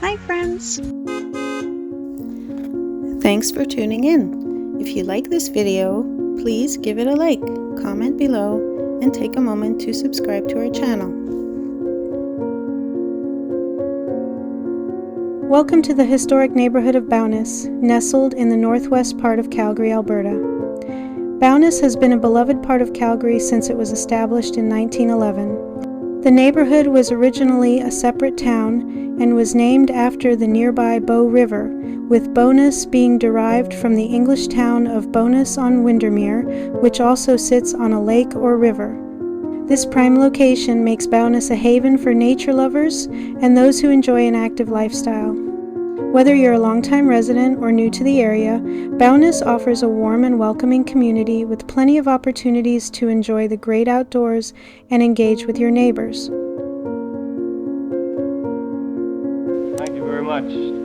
Hi friends! Thanks for tuning in. If you like this video, please give it a like, comment below, and take a moment to subscribe to our channel. Welcome to the historic neighborhood of Bowness, nestled in the northwest part of Calgary, Alberta. Bowness has been a beloved part of Calgary since it was established in 1911. The neighborhood was originally a separate town and was named after the nearby Bow River, with Bowness being derived from the English town of Bowness on Windermere, which also sits on a lake or river. This prime location makes Bowness a haven for nature lovers and those who enjoy an active lifestyle. Whether you're a longtime resident or new to the area, Bowness offers a warm and welcoming community with plenty of opportunities to enjoy the great outdoors and engage with your neighbors. Thank you very much.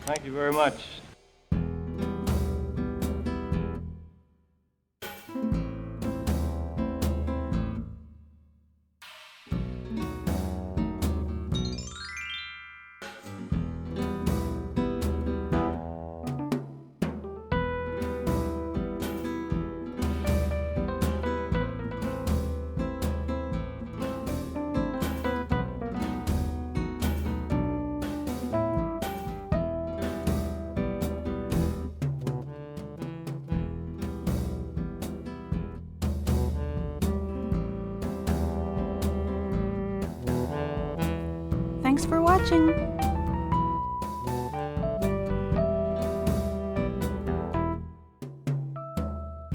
Thank you very much. Thanks for watching!